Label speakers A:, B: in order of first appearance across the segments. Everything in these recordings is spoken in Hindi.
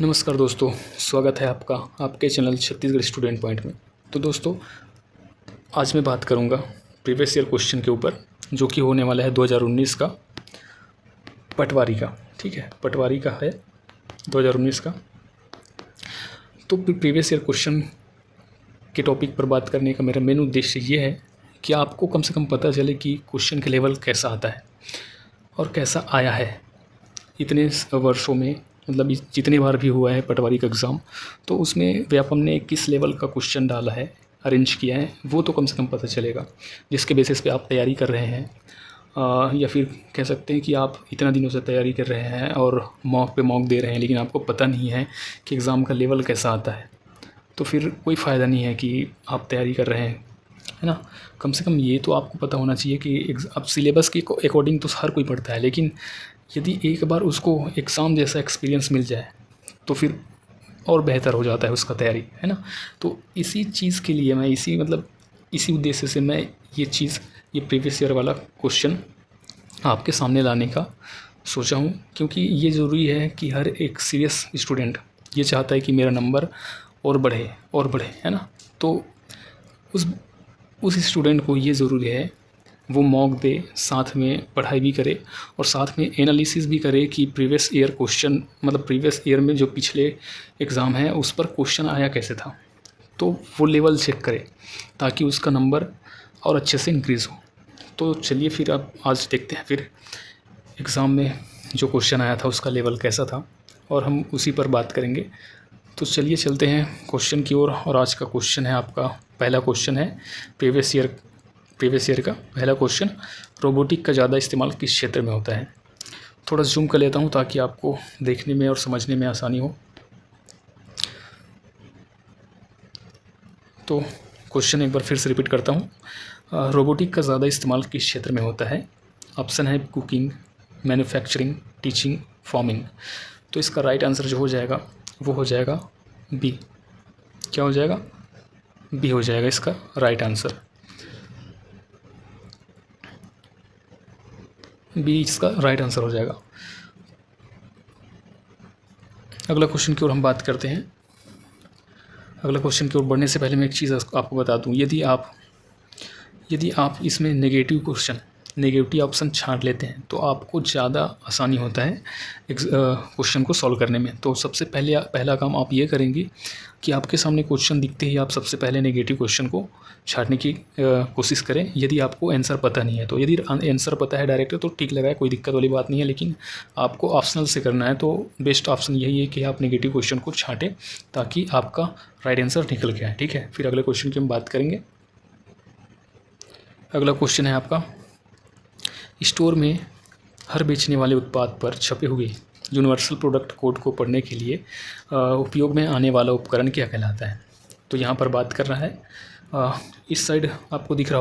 A: नमस्कार दोस्तों, स्वागत है आपका आपके चैनल छत्तीसगढ़ स्टूडेंट पॉइंट में। तो दोस्तों, आज मैं बात करूंगा प्रीवियस ईयर क्वेश्चन के ऊपर, जो कि होने वाला है 2019 का पटवारी का। ठीक है, पटवारी का है 2019 का। तो प्रीवियस ईयर क्वेश्चन के टॉपिक पर बात करने का मेरा मेन उद्देश्य ये है कि आपको कम से कम पता चले कि क्वेश्चन का लेवल कैसा आता है और कैसा आया है इतने वर्षों में। मतलब जितने बार भी हुआ है पटवारी का एग्ज़ाम, तो उसमें व्यापम ने किस लेवल का क्वेश्चन डाला है, अरेंज किया है, वो तो कम से कम पता चलेगा, जिसके बेसिस पे आप तैयारी कर रहे हैं। या फिर कह सकते हैं कि आप इतना दिनों से तैयारी कर रहे हैं और मॉक पे मॉक दे रहे हैं, लेकिन आपको पता नहीं है कि एग्ज़ाम का लेवल कैसा आता है, तो फिर कोई फ़ायदा नहीं है कि आप तैयारी कर रहे हैं, है ना। कम से कम ये तो आपको पता होना चाहिए कि अब सिलेबस के अकॉर्डिंग तो हर कोई पढ़ता है, लेकिन यदि एक बार उसको एग्ज़ाम जैसा एक्सपीरियंस मिल जाए तो फिर और बेहतर हो जाता है उसका तैयारी, है ना। तो इसी चीज़ के लिए मैं इसी उद्देश्य से मैं ये प्रीवियस ईयर वाला क्वेश्चन आपके सामने लाने का सोचा हूँ, क्योंकि ये ज़रूरी है कि हर एक सीरियस स्टूडेंट ये चाहता है कि मेरा नंबर और बढ़े, है ना। तो उस स्टूडेंट को ये ज़रूरी है वो मॉक दे, साथ में पढ़ाई भी करे और साथ में एनालिसिस भी करे कि प्रीवियस ईयर क्वेश्चन, मतलब प्रीवियस ईयर में जो पिछले एग्ज़ाम है उस पर क्वेश्चन आया कैसे था, तो वो लेवल चेक करे ताकि उसका नंबर और अच्छे से इंक्रीज़ हो। तो चलिए फिर अब आज देखते हैं फिर एग्ज़ाम में जो क्वेश्चन आया था उसका लेवल कैसा था, और हम उसी पर बात करेंगे। तो चलिए चलते हैं क्वेश्चन की ओर। और आज का क्वेश्चन है, आपका पहला क्वेश्चन है प्रीवियस ईयर का पहला क्वेश्चन, रोबोटिक का ज़्यादा इस्तेमाल किस क्षेत्र में होता है। थोड़ा जूम कर लेता हूँ ताकि आपको देखने में और समझने में आसानी हो। तो क्वेश्चन एक बार फिर से रिपीट करता हूँ, रोबोटिक का ज़्यादा इस्तेमाल किस क्षेत्र में होता है। ऑप्शन है कुकिंग, मैन्युफैक्चरिंग, टीचिंग, फार्मिंग। तो इसका राइट आंसर जो हो जाएगा वो हो जाएगा बी। क्या हो जाएगा? बी हो जाएगा इसका राइट आंसर। बी इसका राइट आंसर हो जाएगा। अगला क्वेश्चन की ओर हम बात करते हैं। अगला क्वेश्चन की ओर बढ़ने से पहले मैं एक चीज़ आपको बता दूं, यदि आप इसमें नेगेटिव ऑप्शन छांट लेते हैं तो आपको ज़्यादा आसानी होता है क्वेश्चन को सॉल्व करने में। तो सबसे पहला काम आप ये करेंगे कि आपके सामने क्वेश्चन दिखते ही आप सबसे पहले नेगेटिव क्वेश्चन को छांटने की कोशिश करें, यदि आपको आंसर पता नहीं है। तो यदि आंसर पता है डायरेक्ट तो ठीक लगा है, कोई दिक्कत वाली बात नहीं है, लेकिन आपको ऑप्शनल से करना है तो बेस्ट ऑप्शन यही है कि आप नेगेटिव क्वेश्चन को छाँटें ताकि आपका राइट आंसर निकल के आए। ठीक है, फिर अगले क्वेश्चन की हम बात करेंगे। अगला क्वेश्चन है आपका, स्टोर में हर बेचने वाले उत्पाद पर छपे हुए यूनिवर्सल प्रोडक्ट कोड को पढ़ने के लिए उपयोग में आने वाला उपकरण क्या कहलाता है। तो यहाँ पर बात कर रहा है, इस साइड आपको दिख रहा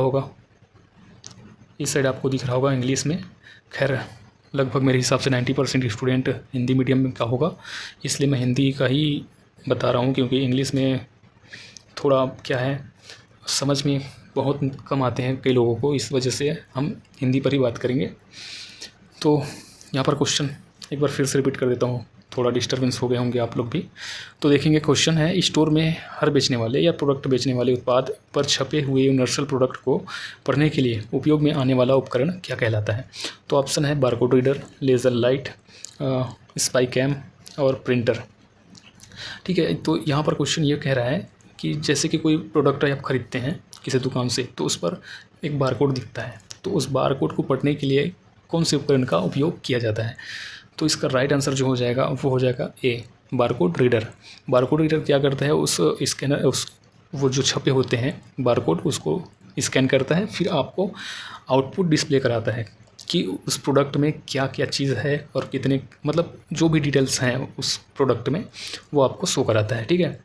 A: होगा इंग्लिश में। खैर लगभग मेरे हिसाब से 90% स्टूडेंट हिंदी मीडियम का होगा, इसलिए मैं हिंदी का ही बता रहा हूँ, क्योंकि इंग्लिश में थोड़ा क्या है समझ में बहुत कम आते हैं कई लोगों को, इस वजह से हम हिंदी पर ही बात करेंगे। तो यहाँ पर क्वेश्चन एक बार फिर से रिपीट कर देता हूँ, थोड़ा डिस्टर्बेंस हो गए होंगे आप लोग भी। तो देखेंगे क्वेश्चन है, स्टोर में हर बेचने वाले या प्रोडक्ट बेचने वाले उत्पाद पर छपे हुए यूनिवर्सल प्रोडक्ट को पढ़ने के लिए उपयोग में आने वाला उपकरण क्या कहलाता है। तो ऑप्शन है barcode reader, laser light, spy cam और प्रिंटर। ठीक है, तो यहाँ पर क्वेश्चन ये कह रहा है कि जैसे कि कोई प्रोडक्ट आप ख़रीदते हैं किसी दुकान से, तो उस पर एक बारकोड दिखता है, तो उस बारकोड को पढ़ने के लिए कौन से उपकरण का उपयोग किया जाता है। तो इसका राइट आंसर जो हो जाएगा वो हो जाएगा ए, बारकोड रीडर। बारकोड रीडर क्या करता है, वो जो छपे होते हैं बारकोड उसको स्कैन करता है, फिर आपको आउटपुट डिस्प्ले कराता है कि उस प्रोडक्ट में क्या क्या चीज़ है और कितने, मतलब जो भी डिटेल्स हैं उस प्रोडक्ट में वो आपको शो कराता है। ठीक है,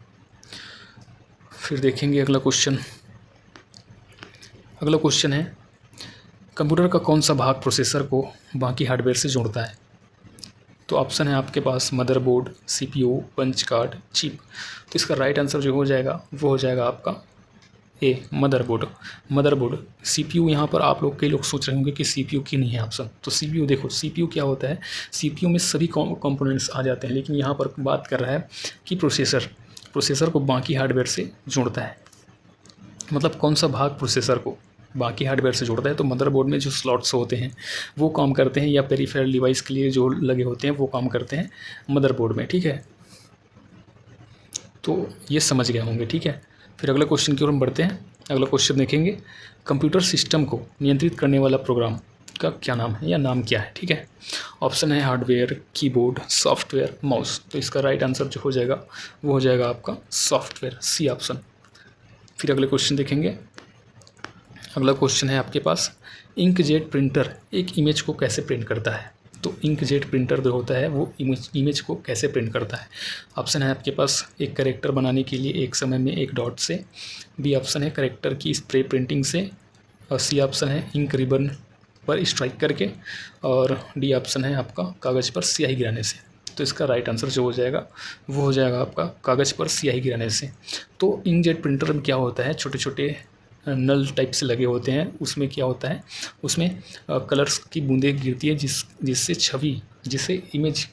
A: फिर देखेंगे अगला क्वेश्चन है, कंप्यूटर का कौन सा भाग प्रोसेसर को बाकी हार्डवेयर से जोड़ता है। तो ऑप्शन है आपके पास motherboard, CPU, punch card, chip. तो इसका राइट आंसर जो हो जाएगा वो हो जाएगा आपका ए मदरबोर्ड। मदरबोर्ड CPU, यहाँ पर आप लोग कई लोग सोच रहे होंगे कि CPU की नहीं है ऑप्शन। तो CPU देखो, CPU क्या होता है, CPU में सभी कंपोनेंट्स आ जाते हैं, लेकिन यहाँ पर बात कर रहा है कि प्रोसेसर को बाकी हार्डवेयर से जोड़ता है। मतलब कौन सा भाग प्रोसेसर को बाकी हार्डवेयर से जोड़ता है। तो मदरबोर्ड में जो स्लॉट्स होते हैं वो काम करते हैं, या पेरिफेरल डिवाइस के लिए जो लगे होते हैं वो काम करते हैं मदरबोर्ड में, ठीक है। तो ये समझ गए होंगे, ठीक है। फिर अगला क्वेश्चन की ओर हम बढ़ते हैं। अगला क्वेश्चन देखेंगे, कंप्यूटर सिस्टम को नियंत्रित करने वाला प्रोग्राम का क्या नाम है या नाम क्या है, ठीक है। ऑप्शन है हार्डवेयर, कीबोर्ड, सॉफ्टवेयर, माउस। तो इसका राइट आंसर जो हो जाएगा वो हो जाएगा आपका सॉफ्टवेयर, सी ऑप्शन। फिर अगले क्वेश्चन देखेंगे। अगला क्वेश्चन है आपके पास, इंकजेट प्रिंटर एक इमेज को कैसे प्रिंट करता है। तो इंकजेट प्रिंटर जो होता है वो इमेज को कैसे प्रिंट करता है। ऑप्शन है आपके पास, एक कैरेक्टर बनाने के लिए एक समय में एक डॉट से। बी ऑप्शन है कैरेक्टर की स्प्रे प्रिंटिंग से। और सी ऑप्शन है इंक रिबन पर स्ट्राइक करके। और डी ऑप्शन है आपका कागज़ पर स्याही गिराने से। तो इसका राइट आंसर जो हो जाएगा वो हो जाएगा आपका कागज़ पर स्याही गिराने से। तो इंकजेट प्रिंटर में क्या होता है, छोटे छोटे नल टाइप से लगे होते हैं, उसमें क्या होता है, उसमें कलर्स की बूंदें गिरती है जिससे छवि, जिससे इमेज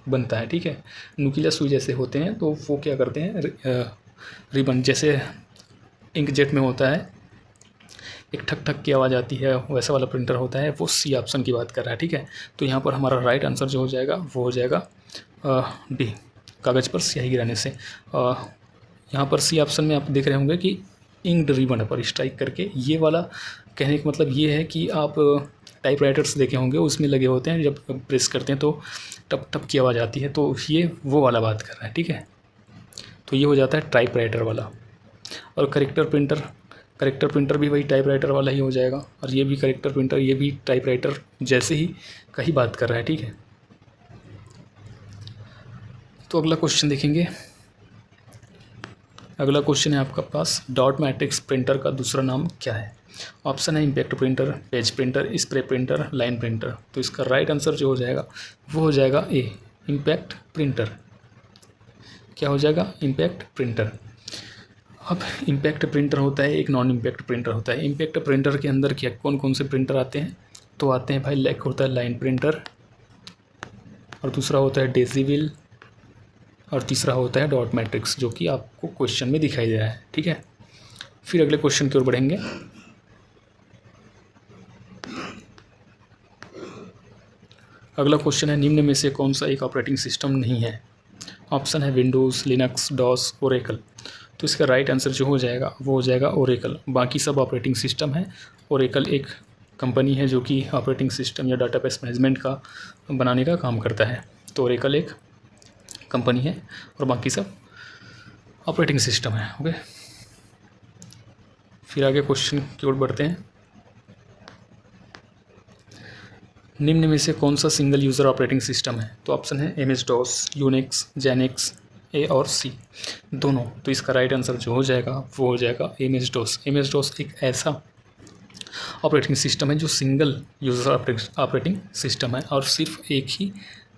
A: बनता है, ठीक है। नुकीला सुई जैसे होते हैं, तो वो क्या करते हैं, रिबन जैसे इंकजेट में होता है, एक ठक ठक की आवाज़ आती है, वैसा वाला प्रिंटर होता है, वो सी ऑप्शन की बात कर रहा है, ठीक है। तो यहाँ पर हमारा राइट आंसर जो हो जाएगा वो हो जाएगा डी, कागज़ पर स्याही गिराने से। यहाँ पर सी ऑप्शन में आप देख रहे होंगे कि इंक्ड रिबन पर स्ट्राइक करके, ये वाला कहने का मतलब ये है कि आप टाइपराइटर्स देखे होंगे, उसमें लगे होते हैं, जब प्रेस करते हैं तो टप टप की आवाज़ आती है, तो ये वो वाला बात कर रहा है, ठीक है। तो ये हो जाता है टाइपराइटर वाला। और करेक्टर प्रिंटर भी वही टाइपराइटर वाला ही हो जाएगा, और ये भी करेक्टर प्रिंटर, ये भी टाइपराइटर जैसे ही का ही बात कर रहा है, ठीक है। तो अगला क्वेश्चन देखेंगे। अगला क्वेश्चन है आपका पास, डॉट मैट्रिक्स प्रिंटर का दूसरा नाम क्या है। ऑप्शन है impact printer, page printer, spray printer, line printer. तो इसका राइट आंसर जो हो जाएगा वो हो जाएगा ए, इम्पैक्ट प्रिंटर। क्या हो जाएगा, इम्पैक्ट प्रिंटर। अब इम्पैक्ट प्रिंटर होता है, एक नॉन इम्पैक्ट प्रिंटर होता है। इम्पैक्ट प्रिंटर के अंदर क्या कौन कौन से प्रिंटर आते हैं, तो आते हैं भाई, एक होता है लाइन प्रिंटर, और दूसरा होता है डेसिबल, और तीसरा होता है डॉट मैट्रिक्स, जो कि आपको क्वेश्चन में दिखाई दे रहा है, ठीक है। फिर अगले क्वेश्चन की ओर बढ़ेंगे। अगला क्वेश्चन है, निम्न में से कौन सा एक ऑपरेटिंग सिस्टम नहीं है। ऑप्शन है विंडोज़, लिनक्स, डॉस, ओरेकल। तो इसका राइट आंसर जो हो जाएगा वो हो जाएगा ओरेकल। बाकी सब ऑपरेटिंग सिस्टम है। ओरेकल एक कंपनी है जो कि ऑपरेटिंग सिस्टम या डाटाबेस मैनेजमेंट का बनाने का काम करता है। तो ओरेकल एक कंपनी है और बाकी सब ऑपरेटिंग सिस्टम है, ओके। फिर आगे क्वेश्चन की ओर बढ़ते हैं। निम्न में से कौन सा सिंगल यूज़र ऑपरेटिंग सिस्टम है। तो ऑप्शन है MS-DOS, यूनिक्स, जेनिक्स, ए और सी दोनों। तो इसका राइट आंसर जो हो जाएगा वो हो जाएगा MS-DOS। MS-DOS एक ऐसा ऑपरेटिंग सिस्टम है जो सिंगल यूज़र ऑपरेटिंग सिस्टम है, और सिर्फ एक ही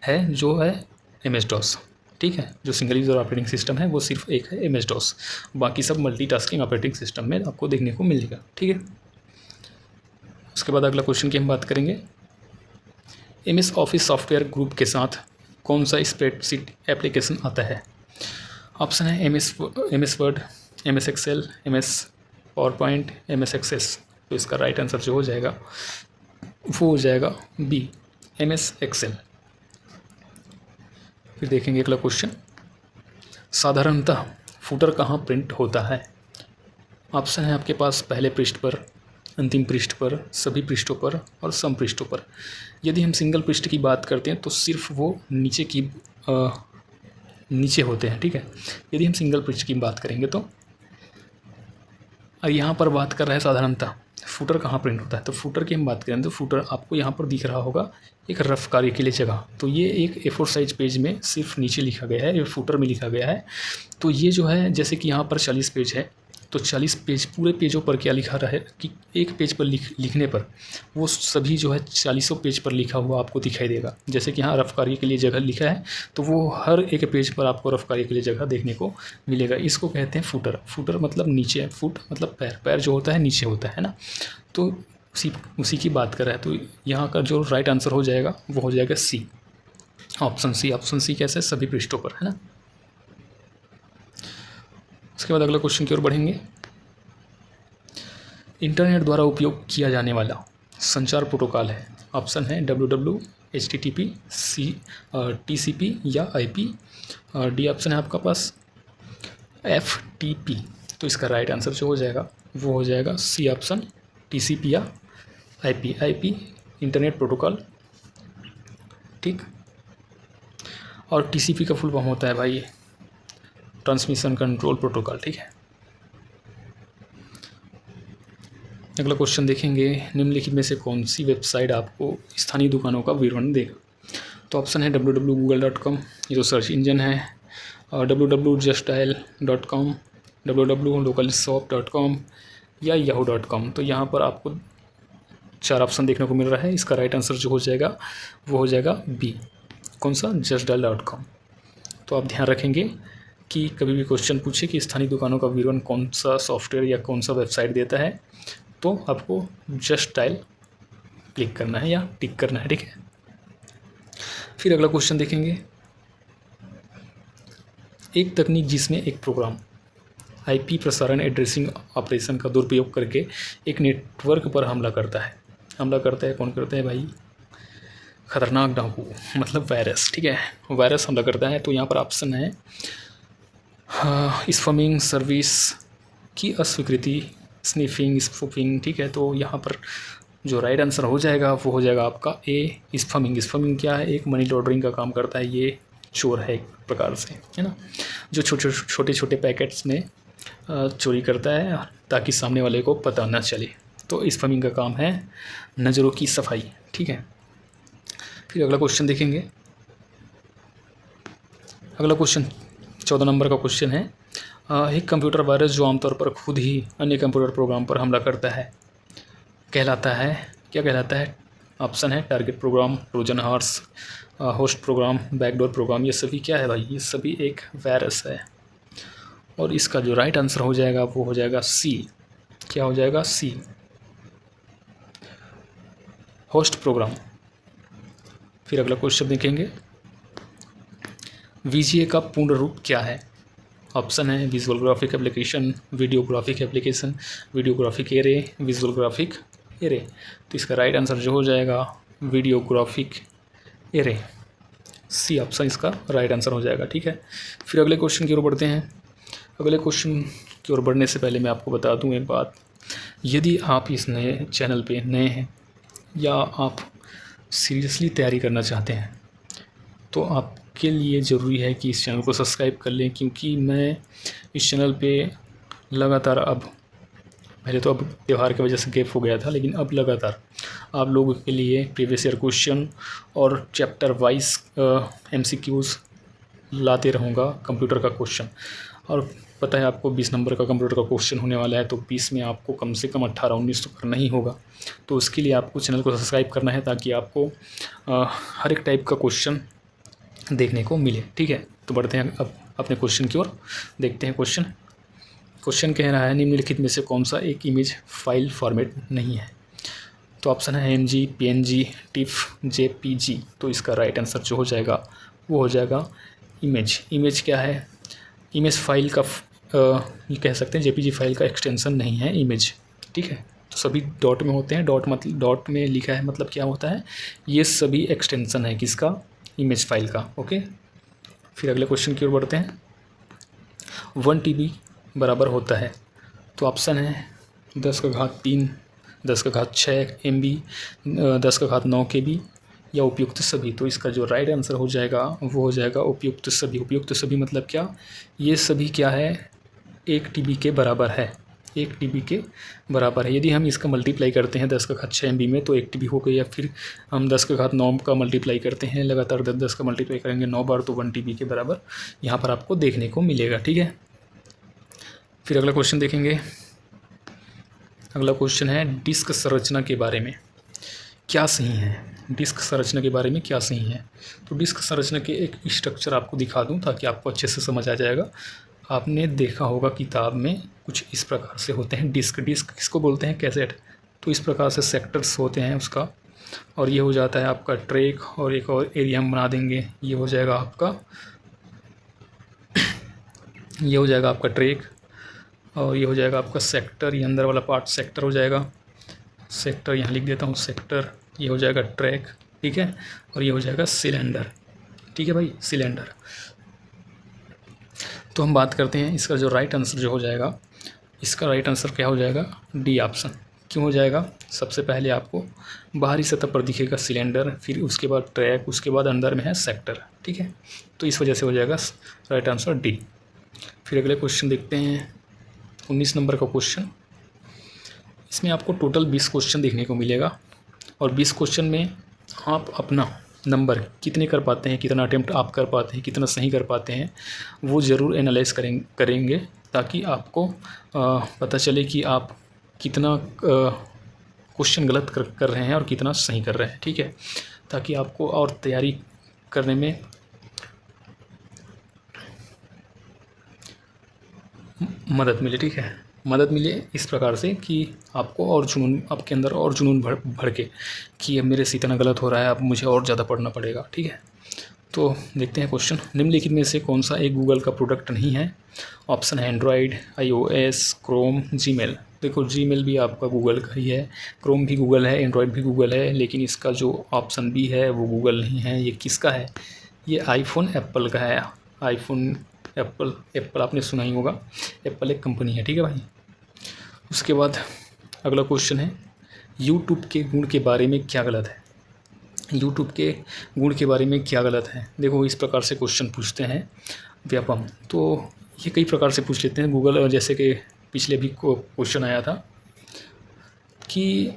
A: है जो है MS-DOS, ठीक है। जो सिंगल यूज़र ऑपरेटिंग सिस्टम है वो सिर्फ एक है, MS-DOS। बाकी सब मल्टीटास्किंग ऑपरेटिंग सिस्टम में आपको देखने को मिलेगा, ठीक है। उसके बाद अगला क्वेश्चन की हम बात करेंगे। MS ऑफिस सॉफ्टवेयर ग्रुप के साथ कौन सा स्प्रेडशीट एप्लीकेशन आता है। ऑप्शन है MS Word, MS Excel, MS PowerPoint, MS Access. तो इसका राइट आंसर जो हो जाएगा वो हो जाएगा बी, MS एक्सेल। फिर देखेंगे अगला क्वेश्चन। साधारणतः फुटर कहाँ प्रिंट होता है। ऑप्शन है आपके पास पहले पृष्ठ पर, अंतिम पृष्ठ पर, सभी पृष्ठों पर और सम पृष्ठों पर। यदि हम सिंगल पृष्ठ की बात करते हैं तो सिर्फ वो नीचे होते हैं, ठीक है। यदि हम सिंगल पृष्ठ की बात करेंगे तो, और यहाँ पर बात कर रहे हैं साधारणतः फुटर कहाँ प्रिंट होता है। तो फुटर की हम बात करें तो फुटर आपको यहाँ पर दिख रहा होगा एक रफ कार्य के लिए जगह। तो ये एक A4 साइज पेज में सिर्फ नीचे लिखा गया है, ये फुटर में लिखा गया है। तो ये जो है, जैसे कि यहाँ पर 40 पेज है तो 40 पेज पूरे पेजों पर क्या लिखा रहा है कि एक पेज पर लिखने पर वो सभी जो है 40 पेज पर लिखा हुआ आपको दिखाई देगा। जैसे कि यहाँ रफ कार्य के लिए जगह लिखा है तो वो हर एक पेज पर आपको रफ कार्य के लिए जगह देखने को मिलेगा। इसको कहते हैं फुटर। फुटर मतलब नीचे, फुट मतलब पैर, पैर जो होता है नीचे होता है ना। तो उसी की बात कर रहा है। तो यहाँ का जो राइट आंसर हो जाएगा वो हो जाएगा सी, ऑप्शन सी। ऑप्शन सी कैसे? सभी पृष्ठों पर, है ना। उसके बाद अगला क्वेश्चन की ओर बढ़ेंगे। इंटरनेट द्वारा उपयोग किया जाने वाला संचार प्रोटोकॉल है। ऑप्शन है WWW, HTTP, TCP या IP। डी ऑप्शन है आपका पास FTP। तो इसका राइट आंसर जो हो जाएगा वो हो जाएगा सी ऑप्शन, TCP या IP इंटरनेट प्रोटोकॉल, ठीक। और TCP का फुल फॉर्म होता है भाई ट्रांसमिशन कंट्रोल प्रोटोकॉल, ठीक है। अगला क्वेश्चन देखेंगे। निम्नलिखित में से कौन सी वेबसाइट आपको स्थानीय दुकानों का विवरण देगा? तो ऑप्शन है www.google.com, ये जो सर्च इंजन है, और www.justdial.com, www.localshop.com या yahoo.com। तो यहाँ पर आपको 4 ऑप्शन देखने को मिल रहा है। इसका राइट आंसर जो हो जाएगा वो हो जाएगा बी, कौन सा? justdial.com। तो आप ध्यान रखेंगे कि कभी भी क्वेश्चन पूछे कि स्थानीय दुकानों का विवरण कौन सा सॉफ्टवेयर या कौन सा वेबसाइट देता है, तो आपको जस्ट डायल क्लिक करना है या टिक करना है, ठीक है। फिर अगला क्वेश्चन देखेंगे। एक तकनीक जिसमें एक प्रोग्राम IP प्रसारण एड्रेसिंग ऑपरेशन का दुरुपयोग करके एक नेटवर्क पर हमला करता है। हमला करता है कौन करता है भाई? खतरनाक डाकू, मतलब वायरस, ठीक है। वायरस हमला करता है। तो यहाँ पर ऑप्शन है स्पैमिंग सर्विस की अस्वीकृति, स्निफिंग, स्पूफिंग, ठीक है। तो यहाँ पर जो राइट आंसर हो जाएगा वो हो जाएगा आपका ए, स्पैमिंग। स्पैमिंग क्या है? एक मनी लॉन्ड्रिंग का काम करता है। ये चोर है एक प्रकार से, है ना, जो छोटे छोटे पैकेट्स में चोरी करता है ताकि सामने वाले को पता न चले। तो स्पैमिंग का काम है नज़रों की सफाई, ठीक है। फिर अगला क्वेश्चन देखेंगे। अगला क्वेश्चन 14 नंबर का क्वेश्चन है। एक कंप्यूटर वायरस जो आमतौर पर खुद ही अन्य कंप्यूटर प्रोग्राम पर हमला करता है कहलाता है, क्या कहलाता है? ऑप्शन है target program, Trojan horse, host program, backdoor program. ये सभी क्या है भाई? ये सभी एक वायरस है। और इसका जो राइट आंसर हो जाएगा वो हो जाएगा सी। क्या हो जाएगा? सी, होस्ट प्रोग्राम। फिर अगला क्वेश्चन देखेंगे। VGA का पूर्ण रूप क्या है? ऑप्शन है visual graphic application, video graphic application, video graphic array, visual graphic array. तो इसका राइट आंसर जो हो जाएगा video graphic array, C option इसका राइट आंसर हो जाएगा, ठीक है। फिर अगले क्वेश्चन की ओर बढ़ते हैं। अगले क्वेश्चन की ओर बढ़ने से पहले मैं आपको बता दूं एक बात। यदि आप इस नए चैनल पे नए हैं या आप सीरियसली तैयारी करना चाहते हैं तो आपके लिए ज़रूरी है कि इस चैनल को सब्सक्राइब कर लें, क्योंकि मैं इस चैनल पे लगातार, अब पहले तो अब त्यौहार की वजह से गैप हो गया था, लेकिन अब लगातार आप लोगों के लिए प्रीवियस ईयर क्वेश्चन और चैप्टर वाइज MCQs लाते रहूँगा कंप्यूटर का क्वेश्चन। और पता है आपको 20 नंबर का कंप्यूटर का क्वेश्चन होने वाला है, तो 20 में आपको कम से कम 18-19 तो करना ही होगा। तो उसके लिए आपको चैनल को सब्सक्राइब करना है ताकि आपको हर एक टाइप का क्वेश्चन देखने को मिले, ठीक है। तो बढ़ते हैं अब अपने क्वेश्चन की ओर, देखते हैं क्वेश्चन कह रहा है निम्नलिखित में से कौन सा एक इमेज फाइल फॉर्मेट नहीं है? तो ऑप्शन है MG, PNG, TIFF, JPG। तो इसका राइट आंसर जो हो जाएगा वो हो जाएगा इमेज। इमेज क्या है? इमेज फाइल का ये कह सकते हैं JPG फाइल का एक्सटेंशन नहीं है इमेज, ठीक है। तो सभी डॉट में होते हैं। डॉट में लिखा है मतलब क्या होता है? ये सभी एक्सटेंशन है किसका? इमेज फाइल का, ओके। फिर अगले क्वेश्चन की ओर बढ़ते हैं। 1 TB बराबर होता है? तो ऑप्शन है 10⁻3, 10⁻6 MB, 10�9 KB या उपयुक्त सभी। तो इसका जो राइट आंसर हो जाएगा वो हो जाएगा उपयुक्त सभी। उपयुक्त सभी मतलब क्या? ये सभी क्या है? 1 TB के बराबर है, 1 TB के बराबर है। यदि हम इसका मल्टीप्लाई करते हैं 10⁻6 MB में तो 1 TB हो गई, या फिर हम 10⁻9 का मल्टीप्लाई करते हैं, लगातार 10 का मल्टीप्लाई करेंगे 9 बार, तो 1 TB के बराबर यहाँ पर आपको देखने को मिलेगा, ठीक है। फिर अगला क्वेश्चन देखेंगे। अगला क्वेश्चन है डिस्क संरचना के बारे में क्या सही है। डिस्क संरचना के बारे में क्या सही है। तो डिस्क संरचना के एक स्ट्रक्चर आपको दिखा दूं ताकि आपको अच्छे से समझ आ जाएगा। आपने देखा होगा किताब में कुछ इस प्रकार से होते हैं डिस्क। डिस्क किसको बोलते हैं, कैसेट। तो इस प्रकार से सेक्टर्स होते हैं उसका, और ये हो जाता है आपका ट्रैक, और एक और एरिया हम बना देंगे, ये हो जाएगा आपका ये हो जाएगा आपका ट्रैक, और ये हो जाएगा आपका सेक्टर। ये अंदर वाला पार्ट सेक्टर हो जाएगा। सेक्टर यहाँ लिख देता हूँ सेक्टर। ये हो जाएगा ट्रैक, ठीक है। और ये हो जाएगा सिलेंडर, ठीक है भाई, सिलेंडर। तो हम बात करते हैं इसका जो राइट आंसर जो हो जाएगा, इसका राइट आंसर क्या हो जाएगा, डी ऑप्शन। क्यों हो जाएगा, सबसे पहले आपको बाहरी सतह पर दिखेगा सिलेंडर, फिर उसके बाद ट्रैक, उसके बाद अंदर में है सेक्टर, ठीक है। तो इस वजह से हो जाएगा राइट आंसर डी। फिर अगले क्वेश्चन देखते हैं 19 नंबर का क्वेश्चन। इसमें आपको टोटल 20 क्वेश्चन देखने को मिलेगा, और 20 क्वेश्चन में आप अपना नंबर कितने कर पाते हैं, कितना अटेम्प्ट आप कर पाते हैं, कितना सही कर पाते हैं, वो ज़रूर एनालाइज करेंगे ताकि आपको पता चले कि आप कितना क्वेश्चन गलत कर रहे हैं और कितना सही कर रहे हैं, ठीक है। ताकि आपको और तैयारी करने में मदद मिले, ठीक है। मदद मिले इस प्रकार से कि आपको और जुनून, आपके अंदर और जुनून भर के कि अब मेरे से इतना गलत हो रहा है, अब मुझे और ज़्यादा पढ़ना पड़ेगा, ठीक है। तो देखते हैं क्वेश्चन। निम्नलिखित में से कौन सा एक गूगल का प्रोडक्ट नहीं है। ऑप्शन है एंड्रॉयड, iOS, क्रोम, जीमेल। देखो जीमेल भी आपका गूगल का ही है, क्रोम भी गूगल है, एंड्रॉयड भी गूगल है, लेकिन इसका जो ऑप्शन बी है वो गूगल नहीं है। ये किसका है, ये आईफोन एप्पल का है। आईफोन एप्पल आपने सुना ही होगा, एप्पल एक कंपनी है, ठीक है भाई। उसके बाद अगला क्वेश्चन है यूट्यूब के गुण के बारे में क्या गलत है। यूट्यूब के गुण के बारे में क्या गलत है। देखो इस प्रकार से क्वेश्चन पूछते हैं व्यापम, तो ये कई प्रकार से पूछ लेते हैं गूगल। जैसे कि पिछले भी क्वेश्चन आया था कि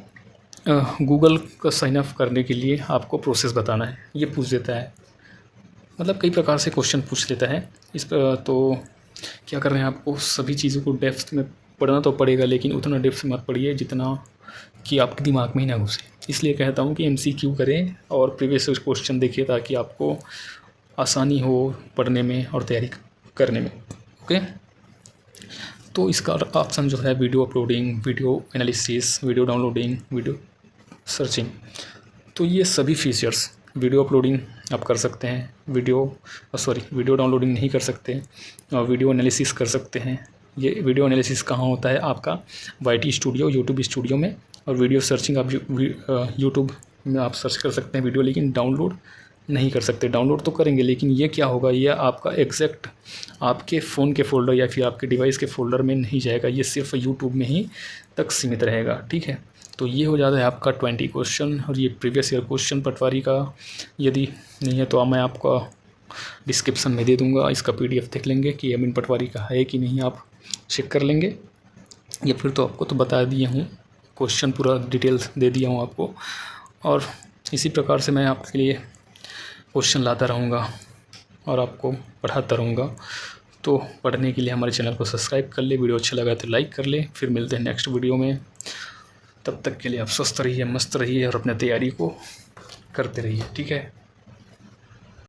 A: गूगल का साइन अप करने के लिए आपको प्रोसेस बताना है, ये पूछ देता है। मतलब कई प्रकार से क्वेश्चन पूछ लेता है इस पर। तो क्या कर रहे हैं, आपको सभी चीज़ों को डेप्थ में पढ़ना तो पड़ेगा, लेकिन उतना डेप्थ मत पढ़िए जितना कि आपके दिमाग में ही ना घुसे। इसलिए कहता हूँ कि MCQ करें और प्रीवियस क्वेश्चन देखिए ताकि आपको आसानी हो पढ़ने में और तैयारी करने में, ओके। तो इसका ऑप्शन जो है video uploading, video analysis, video downloading, video searching. तो ये सभी फीचर्स, वीडियो अपलोडिंग आप कर सकते हैं, वीडियो डाउनलोडिंग नहीं कर सकते, और वीडियो एनालिसिस कर सकते हैं। ये वीडियो एनालिसिस कहाँ होता है, आपका YT स्टूडियो, यूट्यूब स्टूडियो में। और वीडियो सर्चिंग आप यूट्यूब में आप सर्च कर सकते हैं वीडियो, लेकिन डाउनलोड नहीं कर सकते। डाउनलोड तो करेंगे, लेकिन ये क्या होगा, ये आपका एग्जैक्ट आपके फ़ोन के फ़ोल्डर या फिर आपके डिवाइस के फ़ोल्डर में नहीं जाएगा, ये सिर्फ यूट्यूब में ही तक सीमित रहेगा, ठीक है। तो ये हो जाता है आपका 20 क्वेश्चन, और ये प्रीवियस ईयर क्वेश्चन पटवारी का। यदि नहीं है तो मैं आपका डिस्क्रिप्शन में दे दूँगा, इसका PDF देख लेंगे कि अमीन पटवारी का है कि नहीं, आप चेक कर लेंगे। या फिर तो आपको तो बता दिया हूँ, क्वेश्चन पूरा डिटेल्स दे दिया हूँ आपको, और इसी प्रकार से मैं आपके लिए क्वेश्चन लाता रहूँगा और आपको पढ़ाता रहूँगा। तो पढ़ने के लिए हमारे चैनल को सब्सक्राइब कर ले, वीडियो अच्छा लगा तो लाइक कर ले। फिर मिलते हैं नेक्स्ट वीडियो में, तब तक के लिए आप स्वस्थ रहिए, मस्त रहिए और अपने तैयारी को करते रहिए, ठीक है।